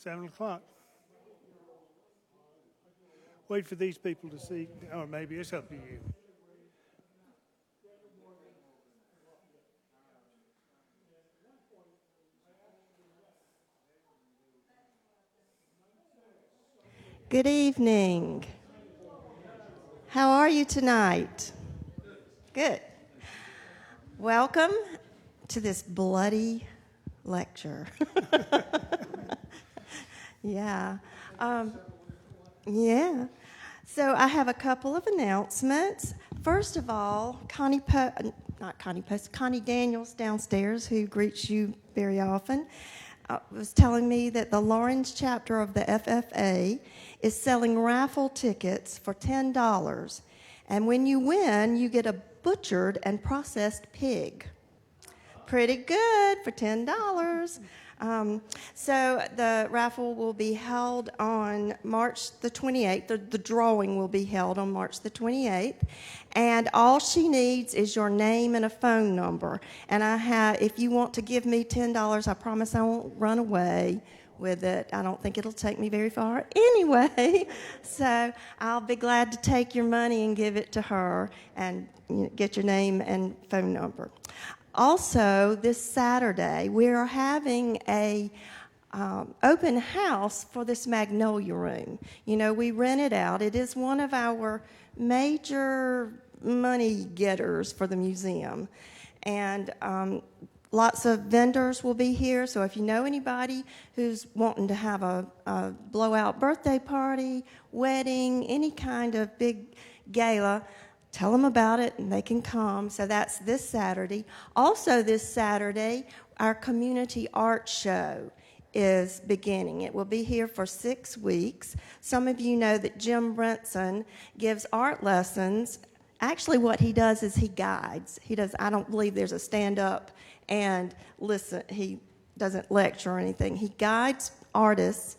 7 o'clock. Wait for these people to see, or maybe it's up to you. Good evening. How are you tonight? Good. Welcome to this bloody lecture. Yeah. Yeah. So I have a couple of announcements. First of all, Connie Daniels downstairs, who greets you very often, was telling me that the Lawrence chapter of the FFA is selling raffle tickets for $10. And when you win, you get a butchered and processed pig. Pretty good for $10. So the raffle will be held on March the 28th. The drawing will be held on March the 28th. And all she needs is your name and a phone number. And if you want to give me $10, I promise I won't run away with it. I don't think it'll take me very far anyway. So I'll be glad to take your money and give it to her and get your name and phone number. Also, this Saturday, we are having a open house for this Magnolia Room. We rent it out. It is one of our major money getters for the museum. And lots of vendors will be here. So if you know anybody who's wanting to have a blowout birthday party, wedding, any kind of big gala, tell them about it and they can come. So that's this Saturday. Also this Saturday, our community art show is beginning. It will be here for 6 weeks. Some of you know that Jim Brinson gives art lessons. Actually, what he does is he guides. I don't believe there's a stand up and listen. He doesn't lecture or anything. He guides artists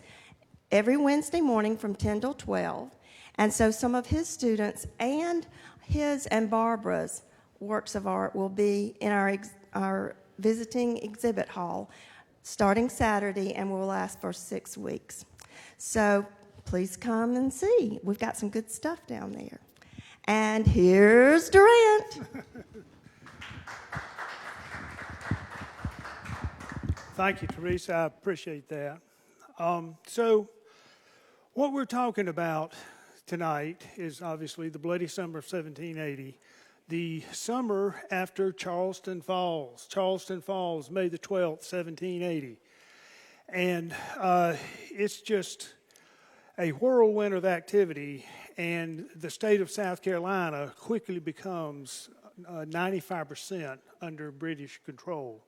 every Wednesday morning from 10 till 12. And so some of his students and his and Barbara's works of art will be in our visiting exhibit hall starting Saturday and will last for 6 weeks. So please come and see. We've got some good stuff down there. And here's Durant. Thank you, Teresa. I appreciate that. So what we're talking about tonight is obviously the bloody summer of 1780, the summer after Charleston Falls. Charleston Falls, May the 12th, 1780. And it's just a whirlwind of activity, and the state of South Carolina quickly becomes 95% under British control.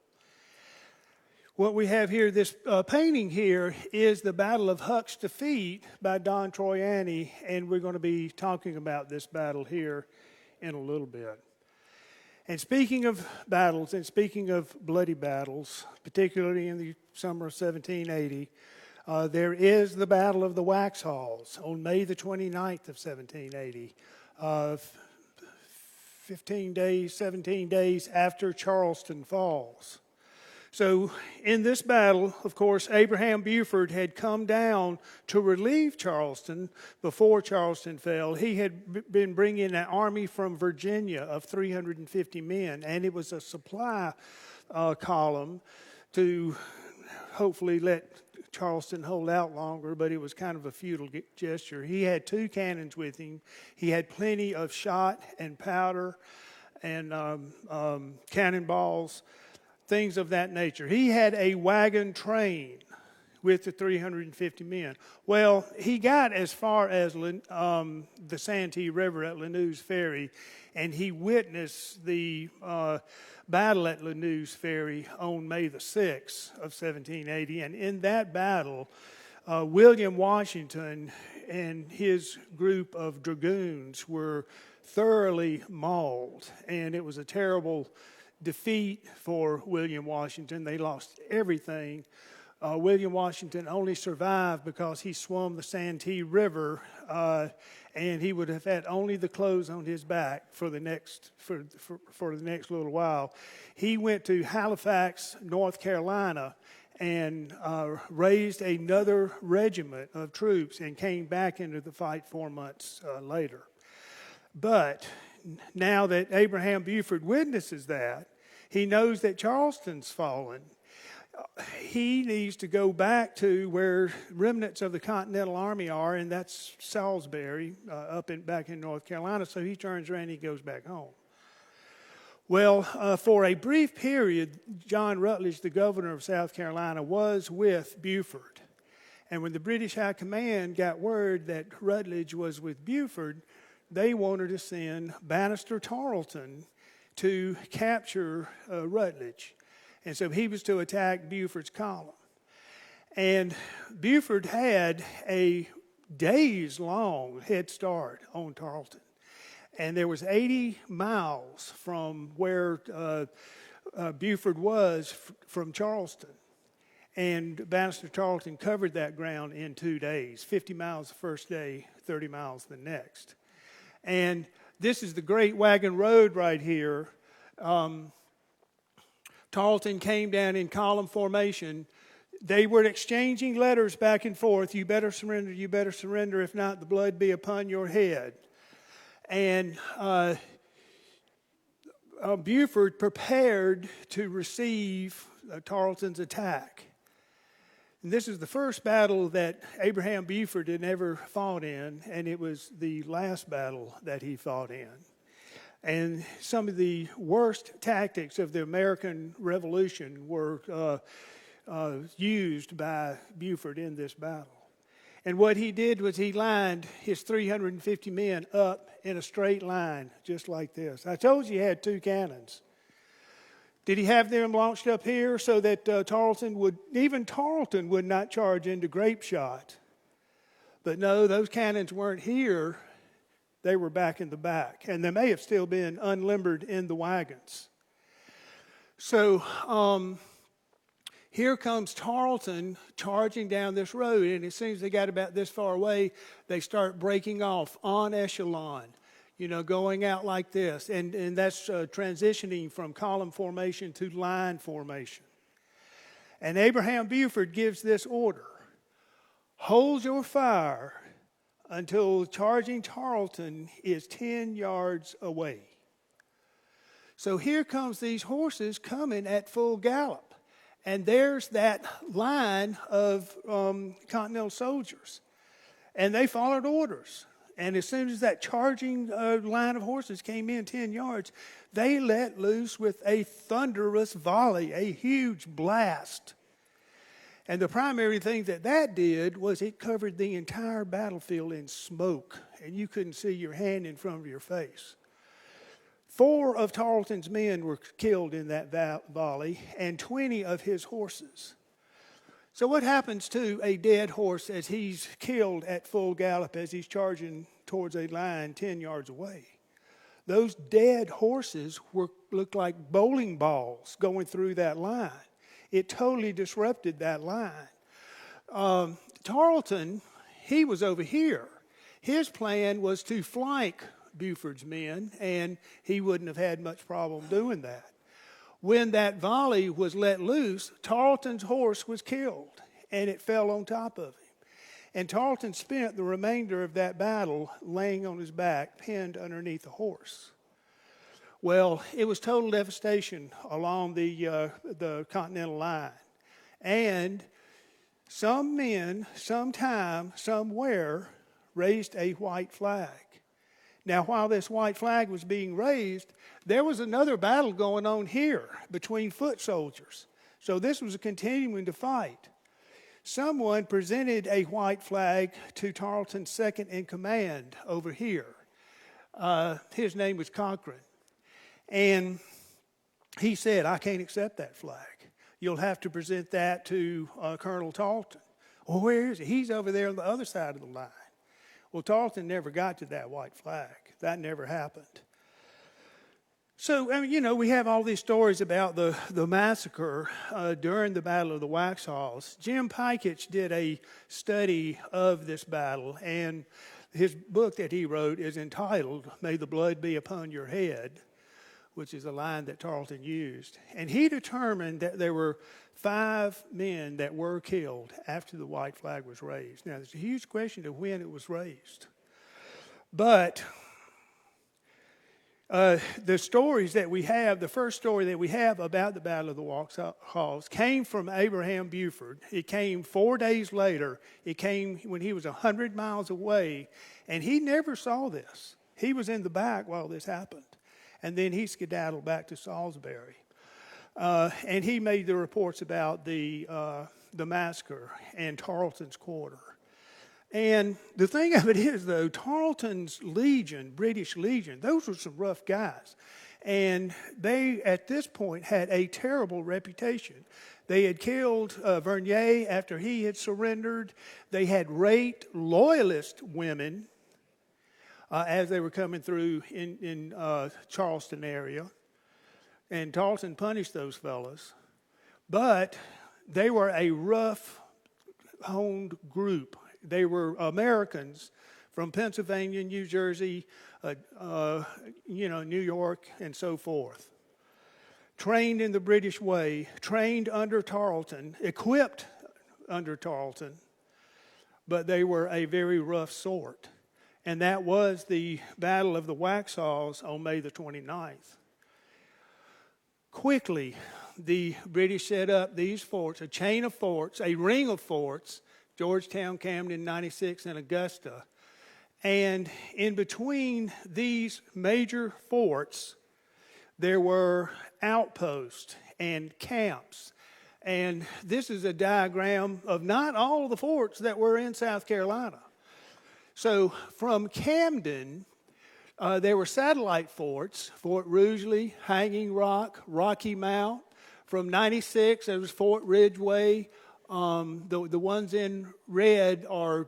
What we have here, this painting here, is the Battle of Huck's Defeat by Don Troiani, and we're going to be talking about this battle here in a little bit. And speaking of battles, and speaking of bloody battles, particularly in the summer of 1780, there is the Battle of the Waxhaws on May the 29th of 1780, 17 days after Charleston Falls. So in this battle, of course, Abraham Buford had come down to relieve Charleston before Charleston fell. He had been bringing an army from Virginia of 350 men, and it was a supply column to hopefully let Charleston hold out longer, but it was kind of a futile gesture. He had 2 cannons with him. He had plenty of shot and powder and cannonballs, things of that nature. He had a wagon train with the 350 men. Well, he got as far as the Santee River at Lanús Ferry, and he witnessed the battle at Lanús Ferry on May the 6th of 1780. And in that battle, William Washington and his group of dragoons were thoroughly mauled, and it was a terrible defeat for William Washington. They lost everything. William Washington only survived because he swum the Santee River, and he would have had only the clothes on his back for the next little while. He went to Halifax, North Carolina, and raised another regiment of troops and came back into the fight 4 months later. But now that Abraham Buford witnesses that, he knows that Charleston's fallen. He needs to go back to where remnants of the Continental Army are, and that's Salisbury, back in North Carolina. So he turns around and he goes back home. Well, for a brief period, John Rutledge, the governor of South Carolina, was with Buford. And when the British High Command got word that Rutledge was with Buford, they wanted to send Banastre Tarleton to capture Rutledge. And so he was to attack Buford's column. And Buford had a days-long head start on Tarleton. And there was 80 miles from where Buford was from Charleston. And Banastre Tarleton covered that ground in 2 days, 50 miles the first day, 30 miles the next. And this is the Great Wagon Road right here. Tarleton came down in column formation. They were exchanging letters back and forth. You better surrender, you better surrender. If not, the blood be upon your head. And Buford prepared to receive Tarleton's attack. And this is the first battle that Abraham Buford had ever fought in, and it was the last battle that he fought in. And some of the worst tactics of the American Revolution were used by Buford in this battle. And what he did was he lined his 350 men up in a straight line, just like this. I told you he had 2 cannons. Did he have them launched up here so that Tarleton would not charge into grape shot? But no, those cannons weren't here. They were back in the back. And they may have still been unlimbered in the wagons. So here comes Tarleton charging down this road, and as soon as they got about this far away, they start breaking off en echelon, going out like this. And that's transitioning from column formation to line formation. And Abraham Buford gives this order: hold your fire until charging Tarleton is 10 yards away. So here comes these horses coming at full gallop. And there's that line of Continental soldiers. And they followed orders. And as soon as that charging line of horses came in 10 yards, they let loose with a thunderous volley, a huge blast. And the primary thing that did was it covered the entire battlefield in smoke. And you couldn't see your hand in front of your face. 4 of Tarleton's men were killed in that volley, and 20 of his horses. So what happens to a dead horse as he's killed at full gallop as he's charging towards a line 10 yards away? Those dead horses looked like bowling balls going through that line. It totally disrupted that line. Tarleton, he was over here. His plan was to flank Buford's men, and he wouldn't have had much problem doing that. When that volley was let loose, Tarleton's horse was killed, and it fell on top of him. And Tarleton spent the remainder of that battle laying on his back, pinned underneath the horse. Well, it was total devastation along the Continental line. And some men, sometime, somewhere, raised a white flag. Now, while this white flag was being raised, there was another battle going on here between foot soldiers. So this was continuing to fight. Someone presented a white flag to Tarleton's second in command over here. His name was Cochrane. And he said, I can't accept that flag. You'll have to present that to Colonel Tarleton. Well, where is he? He's over there on the other side of the line. Well, Tarleton never got to that white flag. That never happened. So, we have all these stories about the massacre during the Battle of the Waxhaws. Jim Piketch did a study of this battle, and his book that he wrote is entitled, May the Blood Be Upon Your Head. which is a line that Tarleton used. And he determined that there were 5 men that were killed after the white flag was raised. Now, there's a huge question of when it was raised. But the stories that we have, the first story that we have about the Battle of the Waxhaws came from Abraham Buford. It came 4 days later. It came when he was 100 miles away, and he never saw this. He was in the back while this happened, and then he skedaddled back to Salisbury. And he made the reports about the massacre and Tarleton's quarter. And the thing of it is, though, Tarleton's Legion, British Legion, those were some rough guys. And they, at this point, had a terrible reputation. They had killed Vernier after he had surrendered. They had raped loyalist women as they were coming through in Charleston area. And Tarleton punished those fellas. But they were a rough-honed group. They were Americans from Pennsylvania, New Jersey, New York, and so forth. Trained in the British way, trained under Tarleton, equipped under Tarleton, but they were a very rough sort. And that was the Battle of the Waxhaws on May the 29th. Quickly, the British set up these forts, a chain of forts, a ring of forts, Georgetown, Camden, 96, and Augusta. And in between these major forts, there were outposts and camps. And this is a diagram of not all the forts that were in South Carolina. So from Camden, there were satellite forts, Fort Rugeley, Hanging Rock, Rocky Mount. From 96, there was Fort Ridgeway. The ones in red are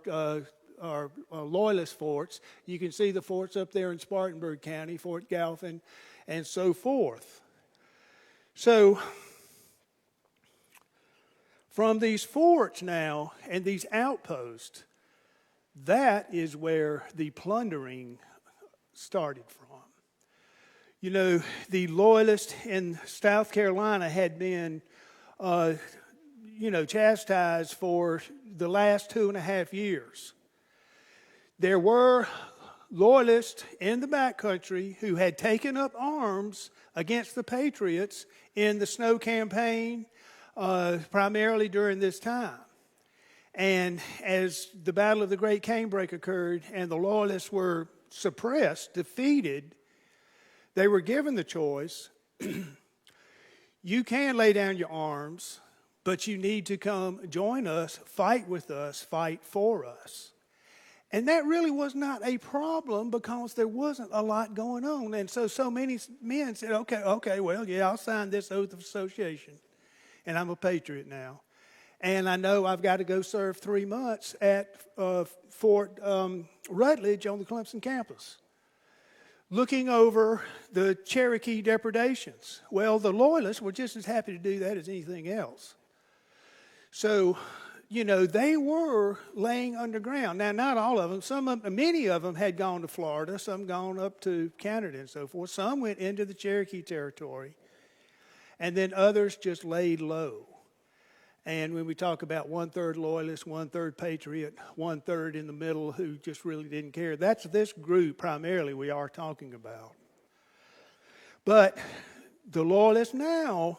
Loyalist forts. You can see the forts up there in Spartanburg County, Fort Galpin, and so forth. So, from these forts now and these outposts, that is where the plundering started from. You know, the Loyalists in South Carolina had been chastised for the last 2.5 years. There were Loyalists in the backcountry who had taken up arms against the Patriots in the Snow Campaign, primarily during this time. And as the Battle of the Great Canebrake occurred and the Loyalists were suppressed, defeated, they were given the choice, you can lay down your arms, but you need to come join us, fight with us, fight for us. And that really was not a problem because there wasn't a lot going on. And so many men said, okay, well, yeah, I'll sign this oath of association. And I'm a patriot now. And I know I've got to go serve 3 months at Fort Rutledge on the Clemson campus, looking over the Cherokee depredations. Well, the Loyalists were just as happy to do that as anything else. So, they were laying underground. Now, not all of them. Many of them had gone to Florida. Some gone up to Canada and so forth. Some went into the Cherokee territory. And then others just laid low. And when we talk about 1/3 Loyalist, 1/3 Patriot, 1/3 in the middle who just really didn't care, that's this group primarily we are talking about. But the Loyalists now,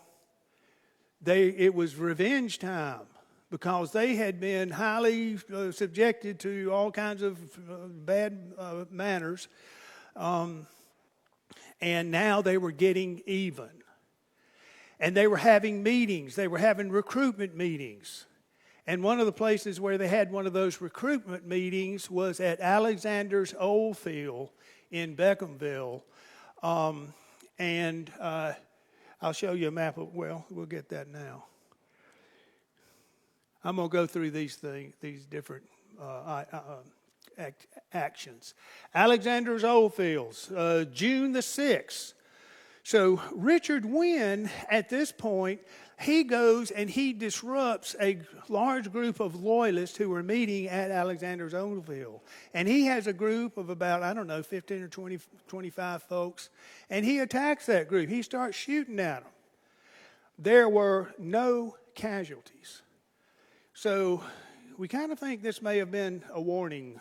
it was revenge time because they had been highly subjected to all kinds of bad manners. And now they were getting even. And they were having meetings. They were having recruitment meetings. And one of the places where they had one of those recruitment meetings was at Alexander's Old Field in Beckhamville. And I'll show you a map of, we'll get that now. I'm going to go through these different actions. Alexander's Old Fields, June the 6th. So Richard Wynne, at this point, he goes and he disrupts a large group of loyalists who were meeting at Alexander's own field. And he has a group of about, 15 or 20, 25 folks. And he attacks that group. He starts shooting at them. There were no casualties. So we kind of think this may have been a warning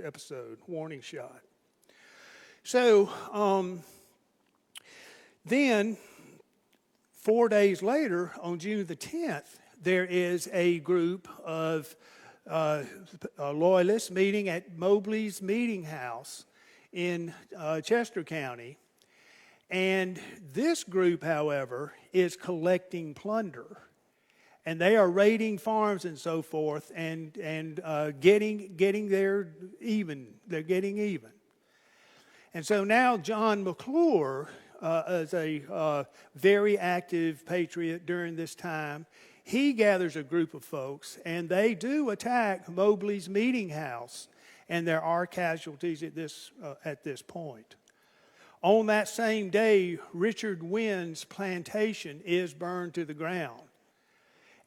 episode, warning shot. So then 4 days later, on June the 10th, there is a group of loyalists meeting at Mobley's Meeting House in Chester County. And this group, however, is collecting plunder. And they are raiding farms and so forth and getting their even. They're getting even. And so now John McClure, as a very active patriot during this time, he gathers a group of folks, and they do attack Mobley's Meeting House, and there are casualties at this point. On that same day, Richard Wynn's plantation is burned to the ground.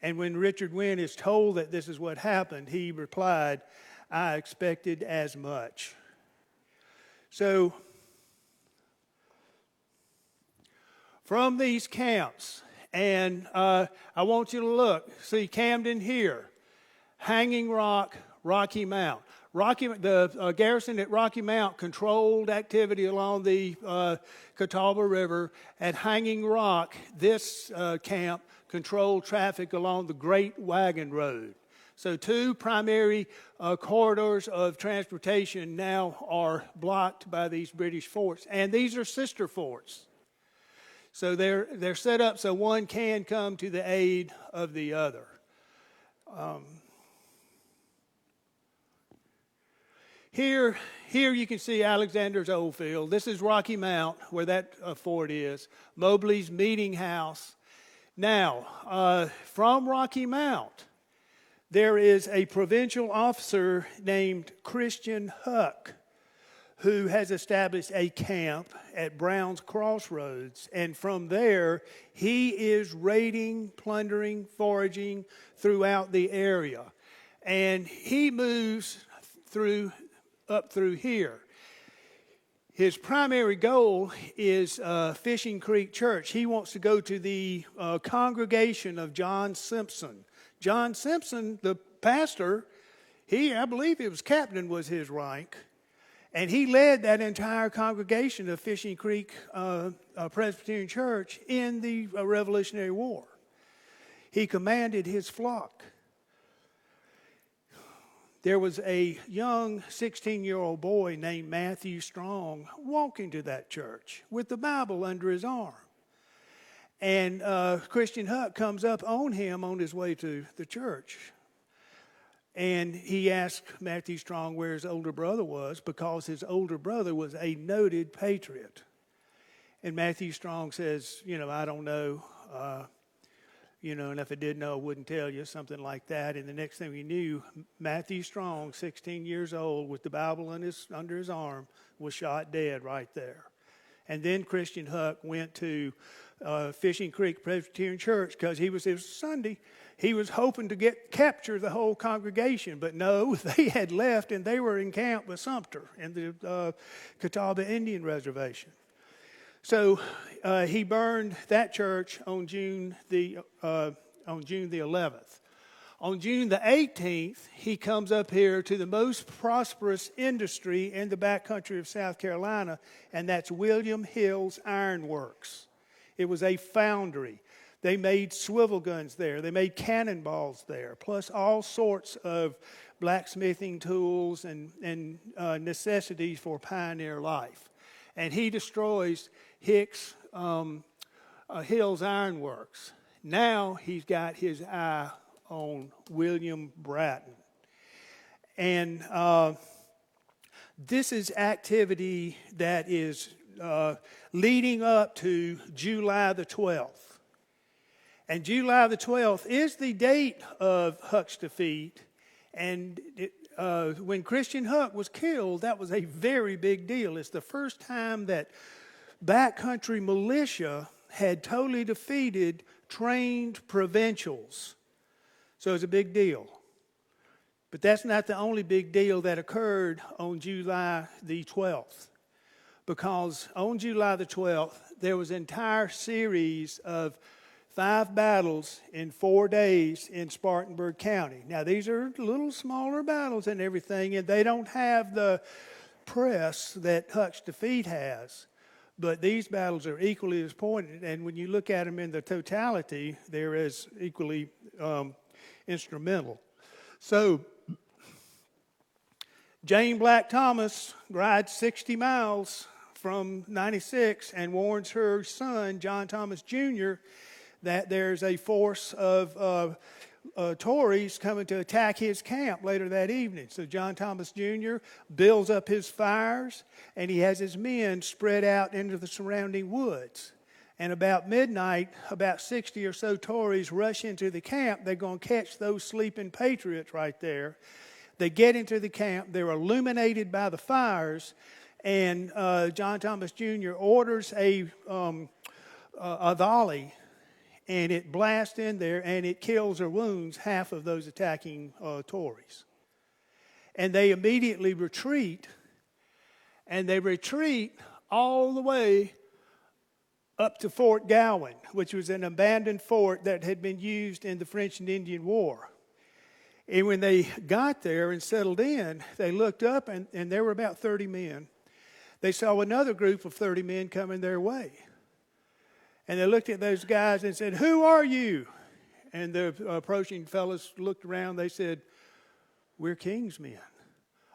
And when Richard Wynn is told that this is what happened, he replied, "I expected as much." So, from these camps, and I want you to look, see Camden here, Hanging Rock, Rocky Mount. The garrison at Rocky Mount controlled activity along the Catawba River. At Hanging Rock, this camp controlled traffic along the Great Wagon Road. So two primary corridors of transportation now are blocked by these British forts. And these are sister forts. So they're set up so one can come to the aid of the other. Here you can see Alexander's old field. This is Rocky Mount, where that fort is. Mobley's Meeting House. Now, from Rocky Mount, there is a provincial officer named Christian Huck who has established a camp at Brown's Crossroads. And from there, he is raiding, plundering, foraging throughout the area. And he moves up through here. His primary goal is Fishing Creek Church. He wants to go to the congregation of John Simpson. John Simpson, the pastor, I believe it was captain was his rank, and he led that entire congregation of Fishing Creek Presbyterian Church in the Revolutionary War. He commanded his flock. There was a young 16-year-old boy named Matthew Strong walking to that church with the Bible under his arm. And Christian Huck comes up on him on his way to the church. And he asked Matthew Strong where his older brother was, because his older brother was a noted patriot. And Matthew Strong says, I don't know. And if I did know, I wouldn't tell you, something like that. And the next thing we knew, Matthew Strong, 16 years old, with the Bible under his arm, was shot dead right there. And then Christian Huck went to Fishing Creek Presbyterian Church because it was Sunday. He was hoping to capture the whole congregation, but no, they had left and they were in camp with Sumter in the Catawba Indian Reservation. So he burned that church on June the 11th. On June the 18th, he comes up here to the most prosperous industry in the backcountry of South Carolina, and that's William Hill's Iron Works. It was a foundry. They made swivel guns there. They made cannonballs there, plus all sorts of blacksmithing tools and necessities for pioneer life. And he destroys Hill's Iron Works. Now he's got his eye on William Bratton. And this is activity that is leading up to July the 12th. And July the 12th is the date of Huck's defeat. And when Christian Huck was killed, that was a very big deal. It's the first time that backcountry militia had totally defeated trained provincials. So it's a big deal. But that's not the only big deal that occurred on July the 12th. Because on July the 12th, there was an entire series of 5 battles in 4 days in Spartanburg County. Now, these are little smaller battles and everything, and they don't have the press that Huck's defeat has. But these battles are equally as important, and when you look at them in the totality, they're as equally instrumental. So, Jane Black Thomas rides 60 miles from 96 and warns her son, John Thomas Jr., that there's a force of Tories coming to attack his camp later that evening. So John Thomas Jr. builds up his fires, and he has his men spread out into the surrounding woods. And about midnight, about 60 or so Tories rush into the camp. They're going to catch those sleeping patriots right there. They get into the camp. They're illuminated by the fires. And John Thomas Jr. orders a volley, and it blasts in there, and it kills or wounds half of those attacking Tories. And they immediately retreat, and they retreat all the way up to Fort Gowan, which was an abandoned fort that had been used in the French and Indian War. And when they got there and settled in, they looked up, and there were about 30 men. They saw another group of 30 men coming their way. And they looked at those guys and said, "Who are you?" And the approaching fellows looked around. They said, "We're King's men."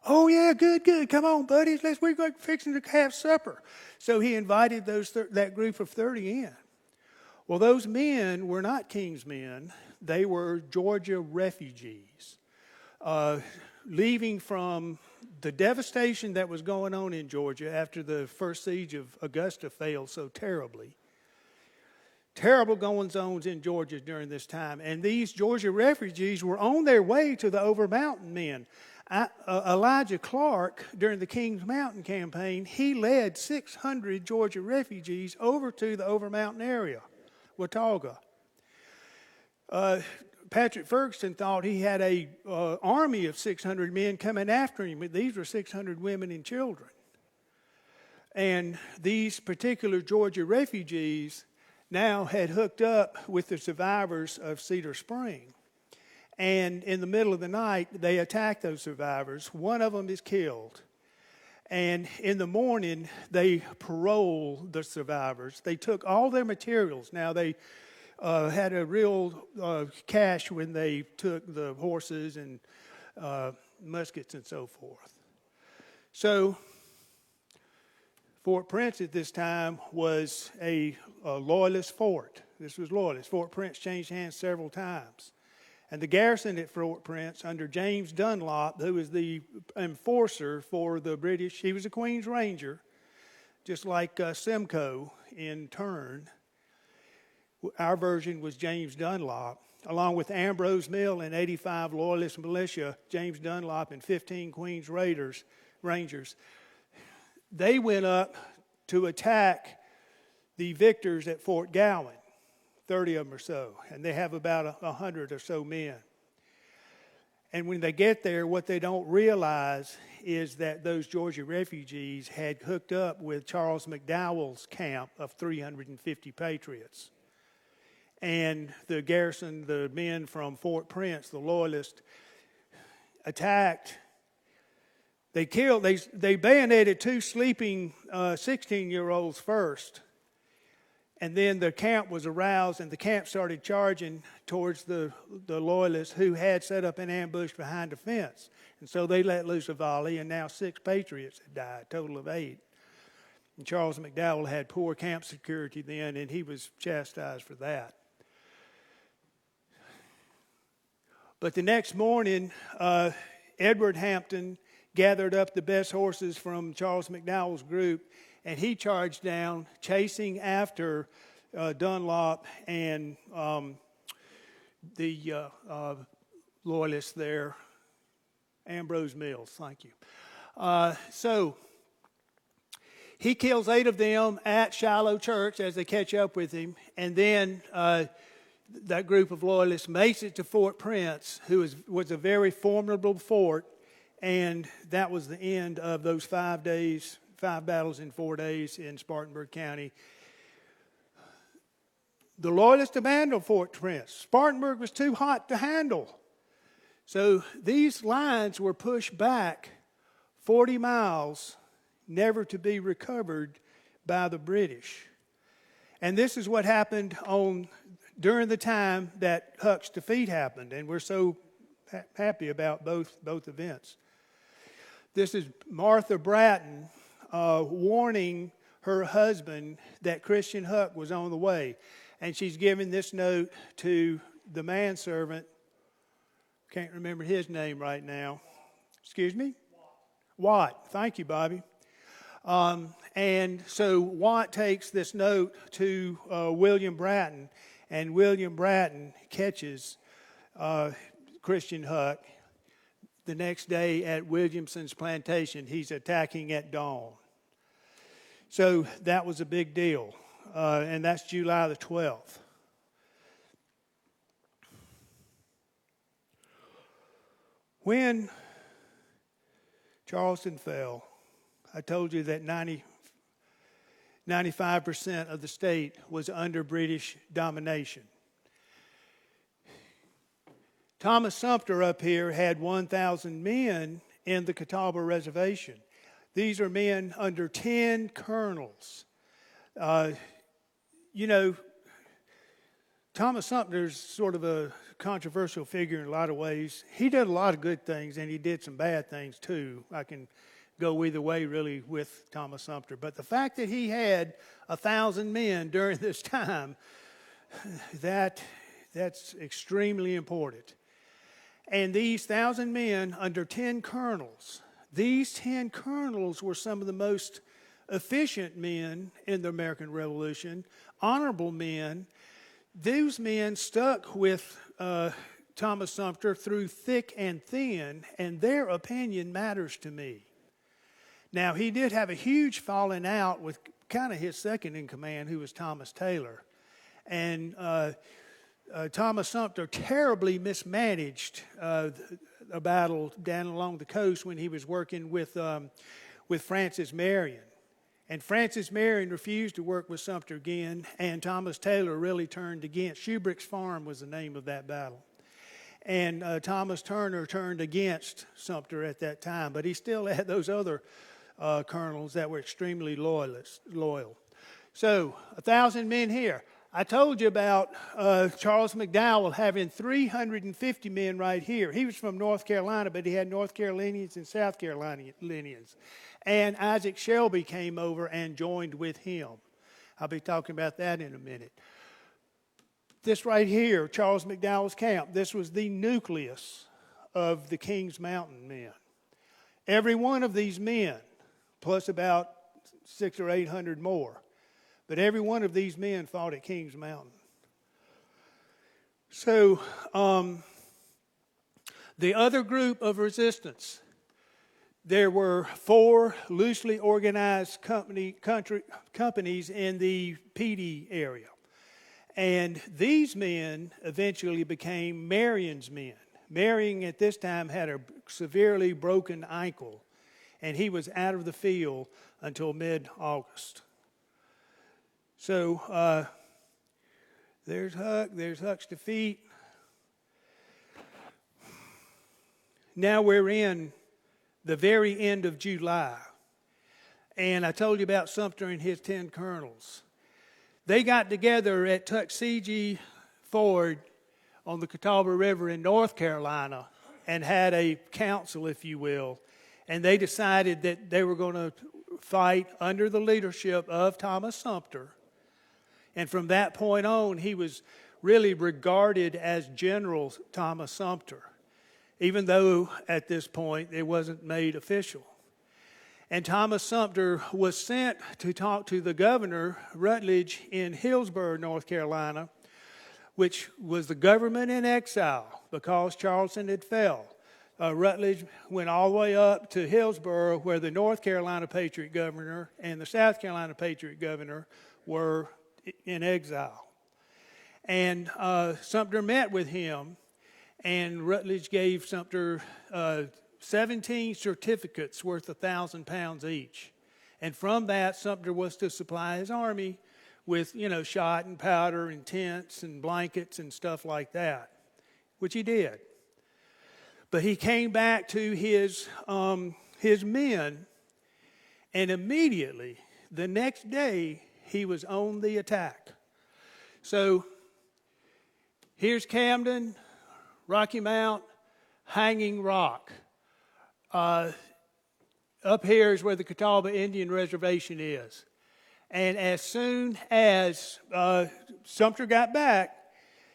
"Oh, yeah, good. Come on, buddies. We're going fixing to have supper." So he invited that group of 30 in. Well, those men were not King's men. They were Georgia refugees, leaving from the devastation that was going on in Georgia after the first siege of Augusta failed so terribly. Terrible goings-ons in Georgia during this time. And these Georgia refugees were on their way to the Over Mountain men. Elijah Clark, during the Kings Mountain campaign, he led 600 Georgia refugees over to the Over Mountain area, Watauga. Patrick Ferguson thought he had an army of 600 men coming after him, but these were 600 women and children. And these particular Georgia refugees now had hooked up with the survivors of Cedar Spring. And in the middle of the night, they attack those survivors. One of them is killed. And in the morning, they parole the survivors. They took all their materials. Now, they had a real cash when they took the horses and muskets and so forth. So, Fort Prince at this time was a loyalist fort. This was loyalist. Fort Prince changed hands several times. And the garrison at Fort Prince under James Dunlop, who was the enforcer for the British, he was a Queen's Ranger, just like Simcoe in turn. Our version was James Dunlop, along with Ambrose Mill and 85 Loyalist militia, James Dunlop and 15 Queen's Rangers. They went up to attack the victors at Fort Gowan, 30 of them or so, and they have about 100 or so men. And when they get there, what they don't realize is that those Georgia refugees had hooked up with Charles McDowell's camp of 350 patriots. And the garrison, the men from Fort Prince, the loyalists, attacked. They bayoneted 2 sleeping 16-year-olds first. And then the camp was aroused, and the camp started charging towards the loyalists who had set up an ambush behind a fence. And so they let loose a volley, and now 6 patriots had died, a total of 8. And Charles McDowell had poor camp security then, and he was chastised for that. But the next morning, Edward Hampton gathered up the best horses from Charles McDowell's group, and he charged down, chasing after Dunlop and the loyalists there, Ambrose Mills. Thank you. So He kills 8 of them at Shiloh Church as they catch up with him, and then that group of loyalists makes it to Fort Prince, who was a very formidable fort, and that was the end of those 5 days, 5 battles in 4 days in Spartanburg County. The loyalists abandoned Fort Prince. Spartanburg was too hot to handle. So these lines were pushed back 40 miles, never to be recovered by the British. And this is what happened during the time that Huck's defeat happened, and we're so happy about both events. This is Martha Bratton warning her husband that Christian Huck was on the way. And she's giving this note to the manservant. Can't remember his name right now. Excuse me? Watt. Thank you, Bobby. And so Watt takes this note to William Bratton, and William Bratton catches Christian Huck the next day at Williamson's plantation. He's attacking at dawn. So that was a big deal, and that's July the 12th. When Charleston fell, I told you that 95% of the state was under British domination. Thomas Sumter up here had 1,000 men in the Catawba Reservation. These are men under 10 colonels. Thomas Sumter's sort of a controversial figure in a lot of ways. He did a lot of good things, and he did some bad things too. I can go either way, really, with Thomas Sumter. But the fact that he had 1,000 men during this time, that's extremely important. And these 1,000 men under 10 colonels, these 10 colonels were some of the most efficient men in the American Revolution, honorable men. Those men stuck with Thomas Sumter through thick and thin, and their opinion matters to me. Now, he did have a huge falling out with kind of his second in command, who was Thomas Taylor. And Thomas Sumter terribly mismanaged a battle down along the coast when he was working with Francis Marion. And Francis Marion refused to work with Sumter again, and Thomas Taylor really turned against. Shubrick's Farm was the name of that battle. And Thomas Turner turned against Sumter at that time, but he still had those other colonels that were extremely loyal. So, 1,000 men here. I told you about Charles McDowell having 350 men right here. He was from North Carolina, but he had North Carolinians and South Carolinians. And Isaac Shelby came over and joined with him. I'll be talking about that in a minute. This right here, Charles McDowell's camp, this was the nucleus of the Kings Mountain men. Every one of these men, plus about 600 or 800 more, but every one of these men fought at Kings Mountain. So, the other group of resistance, there were 4 loosely organized companies in the Petey area. And these men eventually became Marion's men. Marion at this time had a severely broken ankle, and he was out of the field until mid-August. So there's Huck, there's Huck's defeat. Now we're in the very end of July. And I told you about Sumter and his 10 colonels. They got together at Tuckasegee Ford on the Catawba River in North Carolina and had a council, if you will. And they decided that they were going to fight under the leadership of Thomas Sumter. And from that point on, he was really regarded as General Thomas Sumter, even though at this point it wasn't made official. And Thomas Sumter was sent to talk to the governor, Rutledge, in Hillsborough, North Carolina, which was the government in exile because Charleston had fell. Rutledge went all the way up to Hillsborough, where the North Carolina Patriot governor and the South Carolina Patriot governor were in exile. And Sumter met with him, and Rutledge gave Sumter 17 certificates worth 1,000 pounds each. And from that, Sumter was to supply his army with, shot and powder and tents and blankets and stuff like that, which he did. But he came back to his men, and immediately, the next day, he was on the attack. So here's Camden, Rocky Mount, Hanging Rock. Up here is where the Catawba Indian Reservation is. And as soon as Sumter got back,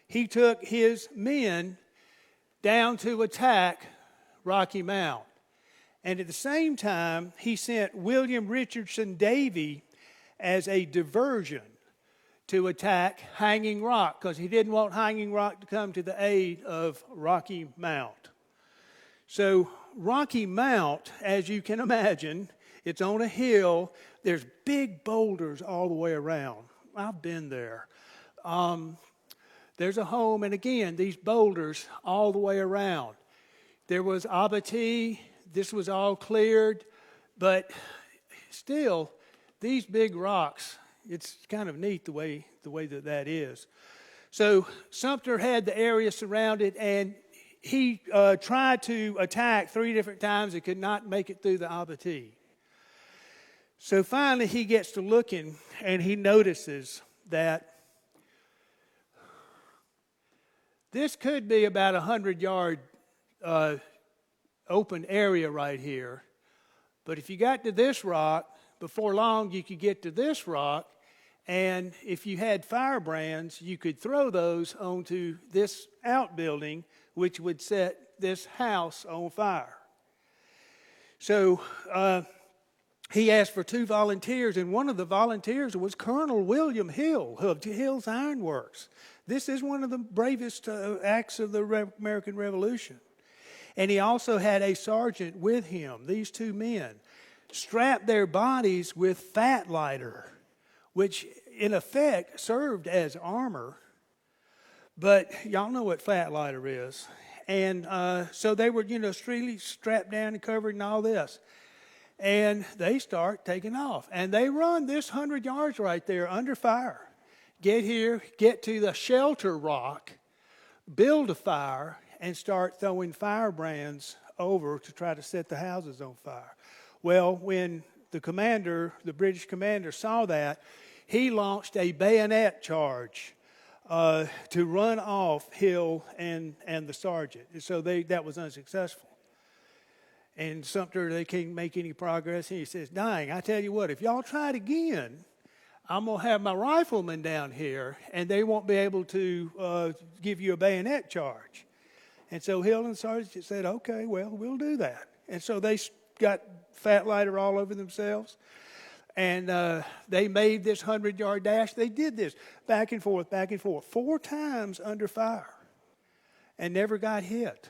he took his men down to attack Rocky Mount. And at the same time, he sent William Richardson Davie as a diversion to attack Hanging Rock, because he didn't want Hanging Rock to come to the aid of Rocky Mount. So Rocky Mount, as you can imagine, it's on a hill. There's big boulders all the way around. I've been there. There's a home, and again, these boulders all the way around. There was abattis. This was all cleared, but still, these big rocks, it's kind of neat the way that is. So Sumter had the area surrounded, and he tried to attack 3 different times and could not make it through the abattis. So finally he gets to looking, and he notices that this could be about 100-yard open area right here. But if you got to this rock, before long you could get to this rock, and if you had firebrands, you could throw those onto this outbuilding, which would set this house on fire. So he asked for 2 volunteers, and one of the volunteers was Colonel William Hill of Hill's Iron Works. This is one of the bravest acts of the American Revolution. And he also had a sergeant with him. These 2 men strapped their bodies with fat lighter, which in effect served as armor. But y'all know what fat lighter is. And so they were, really strapped down and covered and all this. And they start taking off. And they run this 100 yards right there under fire. Get here, get to the shelter rock, build a fire, and start throwing firebrands over to try to set the houses on fire. Well, when the British commander saw that, he launched a bayonet charge to run off Hill and the sergeant. And so that was unsuccessful. And Sumter, they can't make any progress. And he says, dang, I tell you what, if y'all try it again, I'm going to have my riflemen down here, and they won't be able to give you a bayonet charge. And so Hill and the sergeant said, okay, well, we'll do that. And so they got fat lighter all over themselves. And they made this 100-yard dash. They did this back and forth, 4 times under fire, and never got hit.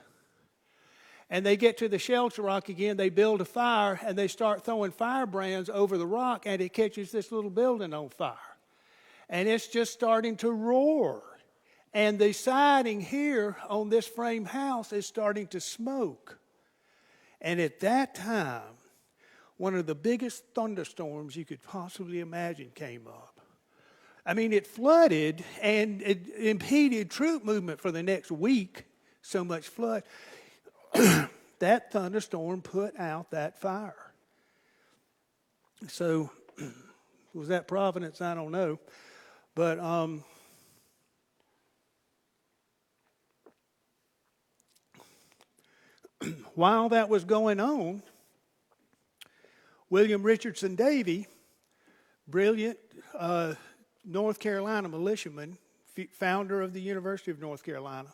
And they get to the shelter rock again. They build a fire, and they start throwing firebrands over the rock, and it catches this little building on fire. And it's just starting to roar. And the siding here on this frame house is starting to smoke. And at that time, one of the biggest thunderstorms you could possibly imagine came up. I mean, it flooded and it impeded troop movement for the next week, so much flood. That thunderstorm put out that fire. So, was that Providence? I don't know. But while that was going on, William Richardson Davie, brilliant North Carolina militiaman, founder of the University of North Carolina,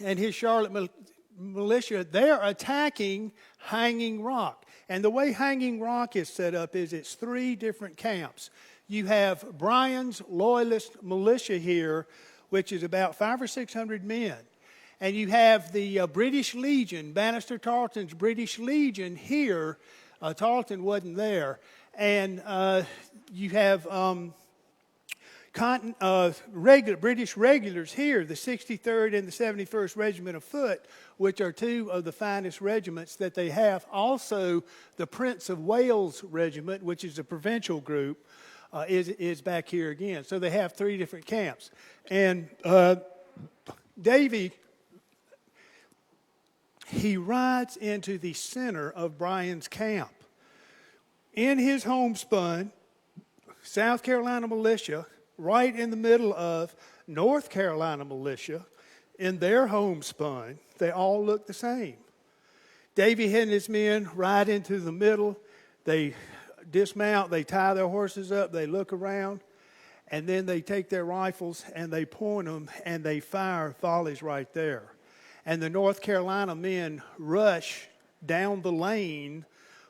and his Charlotte militia, they're attacking Hanging Rock. And the way Hanging Rock is set up is it's 3 different camps. You have Bryan's Loyalist militia here, which is about 500 or 600 men. And you have the British Legion, Bannister Tarleton's British Legion here. Tarleton wasn't there. And you have British regulars here, the 63rd and the 71st Regiment of Foot, which are two of the finest regiments that they have. Also, the Prince of Wales Regiment, which is a provincial group, is back here again. So they have three different camps. And Davy, he rides into the center of Bryan's camp. In his homespun, South Carolina militia, right in the middle of North Carolina militia, in their homespun, they all look the same. Davy and his men ride into the middle. They dismount, they tie their horses up, they look around, and then they take their rifles and they point them and they fire volleys right there. And the North Carolina men rush down the lane,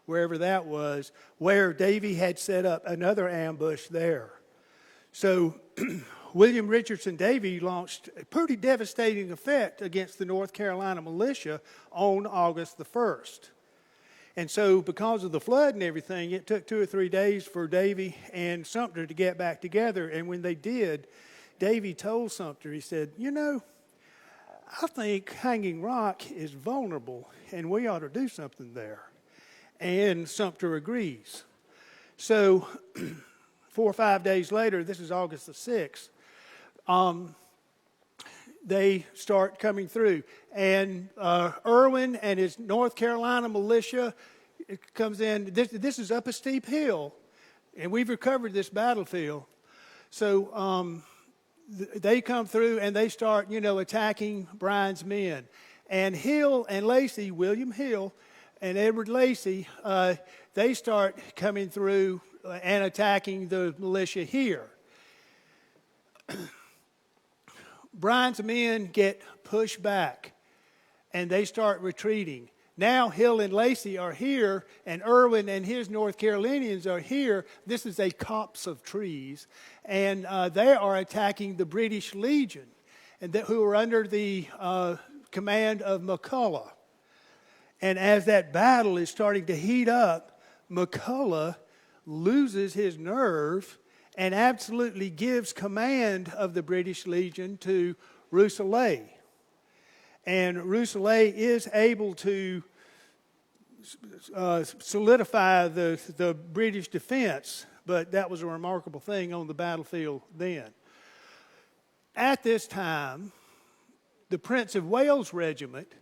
wherever that was, where Davy had set up another ambush there. So William Richardson Davy launched a pretty devastating effect against the North Carolina militia on August the 1st. And so because of the flood and everything, it took 2 or 3 days for Davy and Sumter to get back together. And when they did, Davy told Sumter, he said, you know, I think Hanging Rock is vulnerable and we ought to do something there. And Sumter agrees. So 4 or 5 days later, this is August the 6th, they start coming through. And Irwin and his North Carolina militia comes in. This is up a steep hill, and we've recovered this battlefield. So they come through, and they start, attacking Bryan's men. And Hill and Lacey, William Hill and Edward Lacey, they start coming through and attacking the militia here. Bryan's men get pushed back, and they start retreating. Now Hill and Lacey are here, and Irwin and his North Carolinians are here. This is a copse of trees, and they are attacking the British Legion, and who are under the command of McCulloch. And as that battle is starting to heat up, McCulloch loses his nerve and absolutely gives command of the British Legion to Rousselet. And Rousselet is able to solidify the British defense, but that was a remarkable thing on the battlefield then. At this time, the Prince of Wales Regiment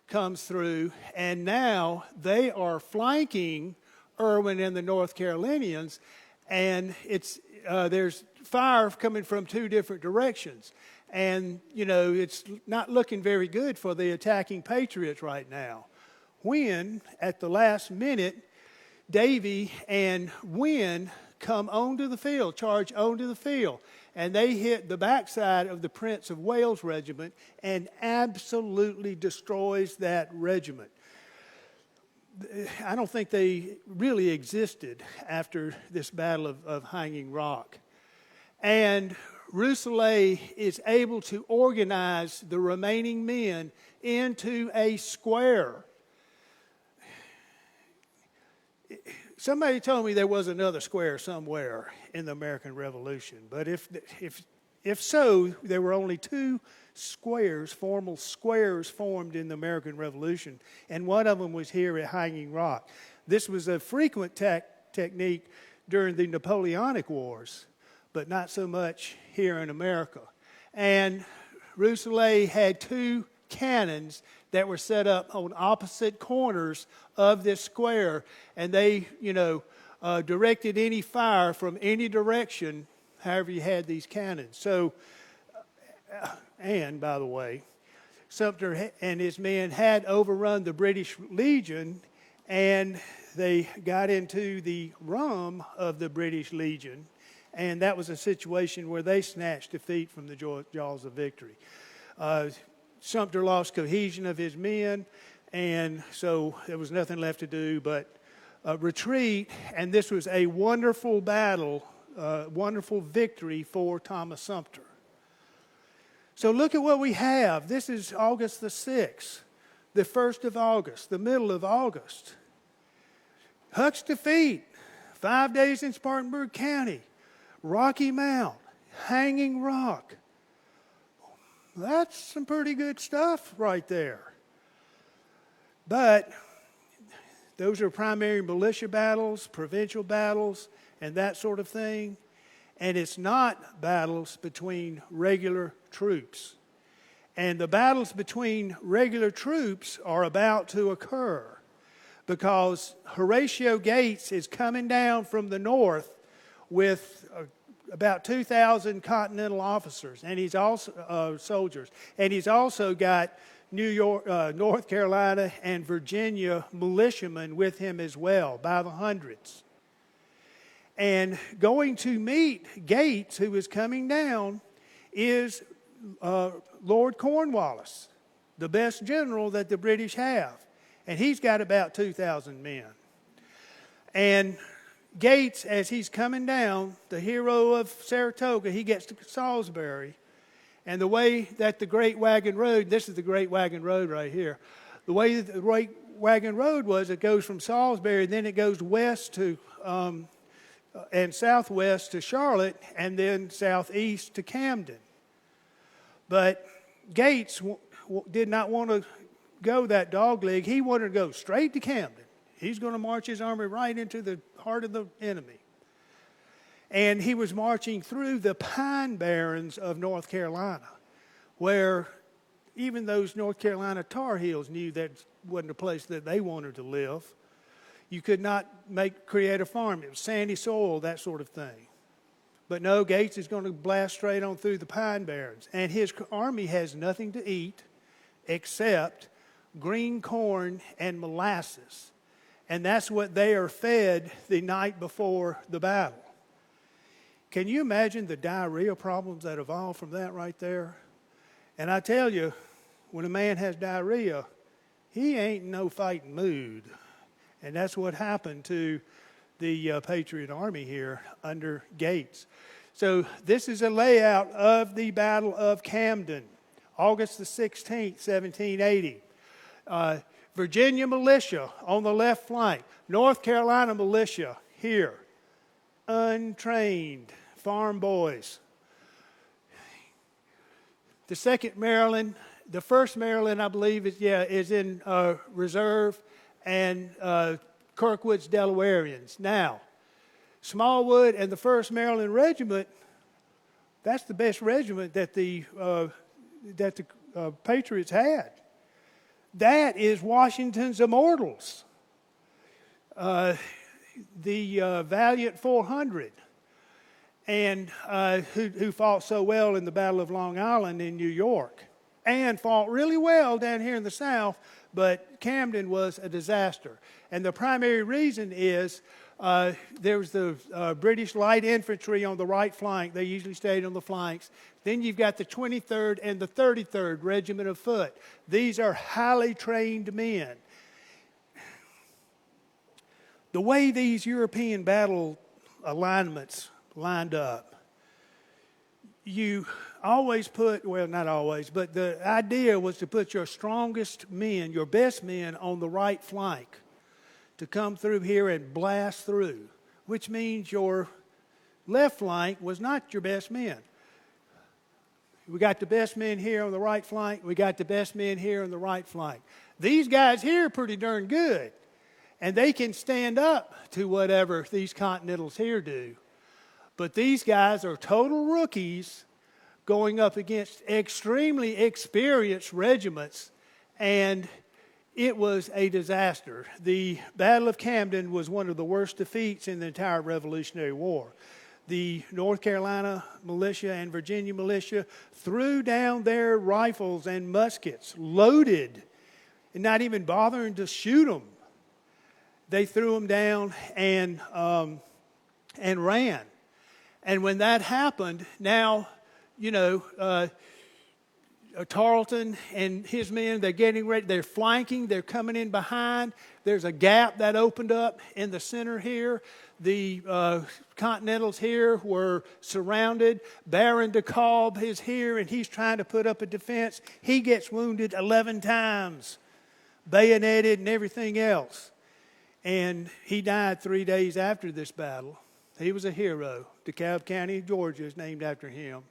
comes through, and now they are flanking Irwin and the North Carolinians, and there's fire coming from two different directions. And, it's not looking very good for the attacking Patriots right now. When, at the last minute, Davy and Wynn come onto the field, charge onto the field, and they hit the backside of the Prince of Wales Regiment and absolutely destroys that regiment. I don't think they really existed after this battle of Hanging Rock. And Rousselet is able to organize the remaining men into a square. Somebody told me there was another square somewhere in the American Revolution, but if so, there were only two squares, formal squares formed in the American Revolution, and one of them was here at Hanging Rock. This was a frequent technique during the Napoleonic Wars, but not so much here in America. And Rousselet had two cannons that were set up on opposite corners of this square, and they, directed any fire from any direction, however you had these cannons. So, and by the way, Sumter and his men had overrun the British Legion, and they got into the rum of the British Legion, and that was a situation where they snatched defeat from the jaws of victory. Sumter lost cohesion of his men, and so there was nothing left to do but retreat, and this was a wonderful battle, wonderful victory for Thomas Sumter. So look at what we have. This is August the 6th, the 1st of August, the middle of August. Huck's defeat, 5 days in Spartanburg County, Rocky Mount, Hanging Rock. That's some pretty good stuff right there. But those are primary militia battles, provincial battles, and that sort of thing. And it's not battles between regular troops. And the battles between regular troops are about to occur because Horatio Gates is coming down from the north with about 2,000 Continental officers, and he's also soldiers, and he's also got North Carolina and Virginia militiamen with him as well, by the hundreds. And going to meet Gates, who is coming down, is Lord Cornwallis, the best general that the British have. And he's got about 2,000 men. And Gates, as he's coming down, the hero of Saratoga, he gets to Salisbury. And the way that the Great Wagon Road, this is the Great Wagon Road right here, the way that the Great Wagon Road was, it goes from Salisbury, then it goes west to and southwest to Charlotte, and then southeast to Camden. But Gates did not want to go that dogleg. He wanted to go straight to Camden. He's going to march his army right into the heart of the enemy. And he was marching through the Pine Barrens of North Carolina, where even those North Carolina Tar Heels knew that wasn't a place that they wanted to live. You could not create a farm. It was sandy soil, that sort of thing. But no, Gates is going to blast straight on through the Pine Barrens. And his army has nothing to eat except green corn and molasses. And that's what they are fed the night before the battle. Can you imagine the diarrhea problems that evolved from that right there? And I tell you, when a man has diarrhea, he ain't in no fighting mood. And that's what happened to the Patriot Army here under Gates. So this is a layout of the Battle of Camden, August the 16th, 1780. Virginia militia on the left flank. North Carolina militia here. Untrained farm boys. The 2nd Maryland, the 1st Maryland, I believe, is in reserve, and Kirkwood's Delawareans. Now, Smallwood and the 1st Maryland Regiment, that's the best regiment that the Patriots had. That is Washington's Immortals, the Valiant 400, and who fought so well in the Battle of Long Island in New York, and fought really well down here in the South, but Camden was a disaster. And the primary reason is there was the British light infantry on the right flank. They usually stayed on the flanks. Then you've got the 23rd and the 33rd Regiment of Foot. These are highly trained men. The way these European battle alignments lined up, you always put, well, not always, but the idea was to put your strongest men, your best men on the right flank to come through here and blast through, which means your left flank was not your best men. We got the best men here on the right flank. We got the best men here on the right flank. These guys here are pretty darn good, and they can stand up to whatever these Continentals here do. But these guys are total rookies going up against extremely experienced regiments, and it was a disaster. The Battle of Camden was one of the worst defeats in the entire Revolutionary War. The North Carolina militia and Virginia militia threw down their rifles and muskets, loaded, and not even bothering to shoot them. They threw them down and ran. And when that happened, now, Tarleton and his men, they're getting ready. They're flanking. They're coming in behind. There's a gap that opened up in the center here. The Continentals here were surrounded. Baron de Kalb is here, and he's trying to put up a defense. He gets wounded 11 times, bayoneted and everything else. And he died 3 days after this battle. He was a hero. DeKalb County, Georgia is named after him.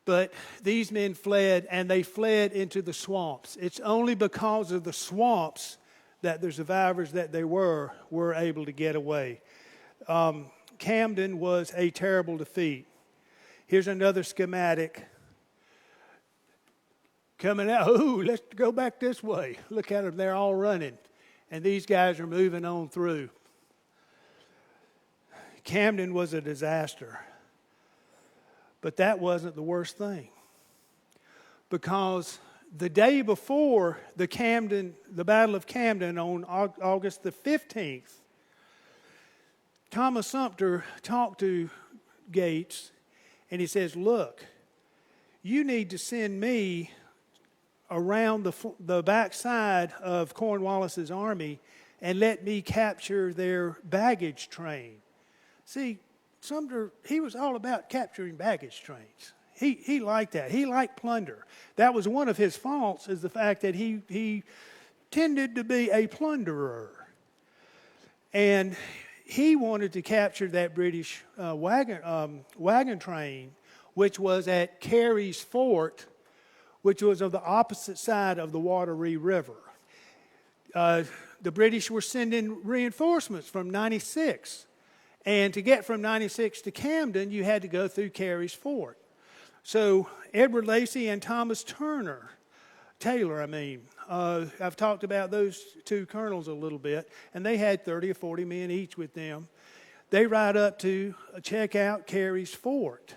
But these men fled, and they fled into the swamps. It's only because of the swamps that the survivors that they were able to get away. Camden was a terrible defeat. Here's another schematic coming out. Ooh, let's go back this way. Look at them, they're all running. And these guys are moving on through. Camden was a disaster. But that wasn't the worst thing. Because the day before the Battle of Camden on August the 15th, Thomas Sumter talked to Gates and he says, look, you need to send me around the backside of Cornwallis's army and let me capture their baggage train. See, Sumter, he was all about capturing baggage trains. He liked that. He liked plunder. That was one of his faults, is the fact that he tended to be a plunderer. And he wanted to capture that British wagon train, which was at Carey's Fort, which was on the opposite side of the Wateree River. The British were sending reinforcements from 96. And to get from 96 to Camden, you had to go through Carey's Fort. So Edward Lacey and Thomas Taylor, I've talked about those two colonels a little bit, and they had 30 or 40 men each with them. They ride up to check out Carey's Fort.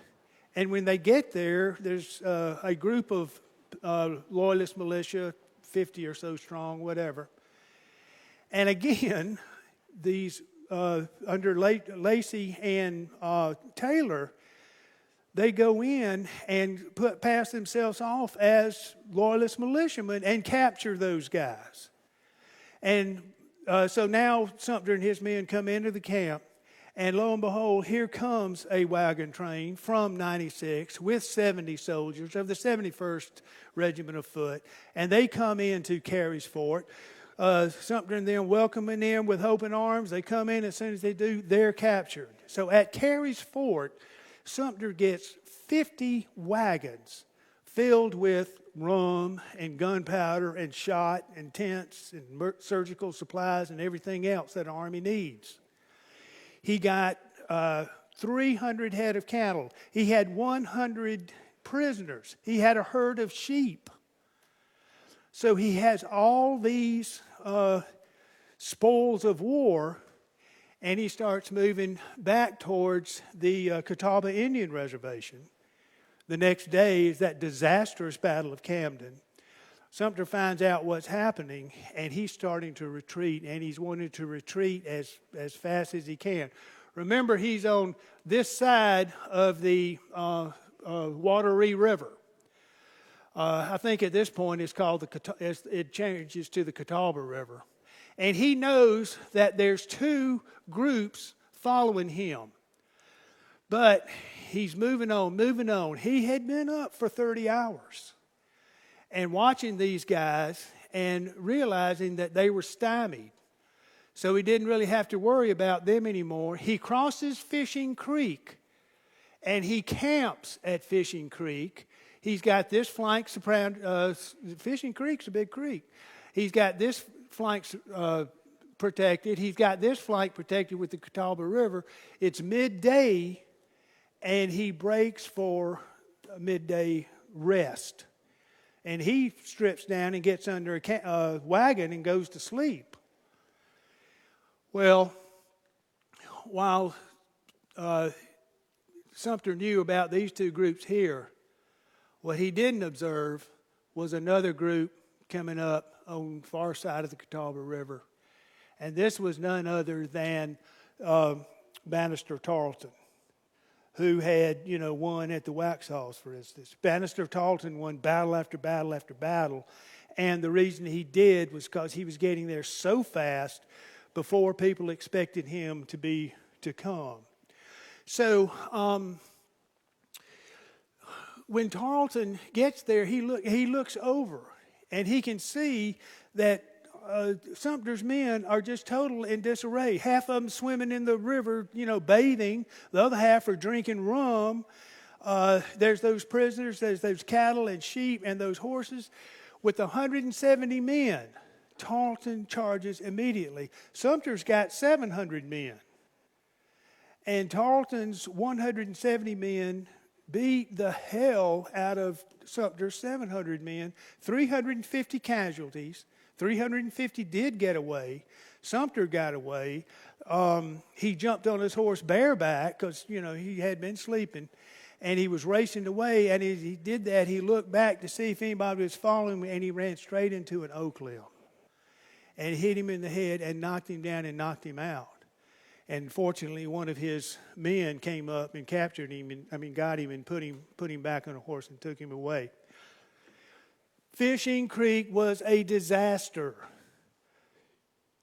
And when they get there, there's a group of Loyalist militia, 50 or so strong, whatever. And again, these under Lacey and Taylor, they go in and pass themselves off as Loyalist militiamen and capture those guys. And so now Sumter and his men come into the camp, and lo and behold, here comes a wagon train from 96 with 70 soldiers of the 71st Regiment of Foot, and they come into Carey's Fort. Sumter and them welcoming them with open arms. They come in, as soon as they do, they're captured. So at Carey's Fort, Sumter gets 50 wagons filled with rum and gunpowder and shot and tents and surgical supplies and everything else that an army needs. He got 300 head of cattle. He had 100 prisoners. He had a herd of sheep. So he has all these spoils of war, and he starts moving back towards the Catawba Indian Reservation. The next day is that disastrous Battle of Camden. Sumter finds out what's happening, and he's starting to retreat, and he's wanting to retreat as fast as he can. Remember, he's on this side of the Wateree River. I think at this point it's called it changes to the Catawba River. And he knows that there's two groups following him. But he's moving on. He had been up for 30 hours and watching these guys and realizing that they were stymied. So he didn't really have to worry about them anymore. He crosses Fishing Creek, and he camps at Fishing Creek. He's got this flank surrounded. Fishing Creek's a big creek. He's got this flank protected. He's got this flank protected with the Catawba River. It's midday, and he breaks for a midday rest. And he strips down and gets under a wagon and goes to sleep. Well, while Sumter knew about these two groups here, what he didn't observe was another group coming up on the far side of the Catawba River. And this was none other than Banastre Tarleton, who had, won at the Waxhaws, for instance. Bannister Tarleton won battle after battle after battle. And the reason he did was because he was getting there so fast before people expected him to come. So when Tarleton gets there, he looks over, and he can see that Sumter's men are just total in disarray. Half of them swimming in the river, bathing. The other half are drinking rum. There's those prisoners, there's those cattle and sheep and those horses. With 170 men, Tarleton charges immediately. Sumter's got 700 men. And Tarleton's 170 men beat the hell out of Sumter's 700 men, 350 casualties. 350 did get away. Sumter got away. He jumped on his horse bareback because, he had been sleeping. And he was racing away. And as he did that, he looked back to see if anybody was following him. And he ran straight into an oak limb. And hit him in the head and knocked him down and knocked him out. And fortunately, one of his men came up and captured him. Got him and put him back on a horse and took him away. Fishing Creek was a disaster.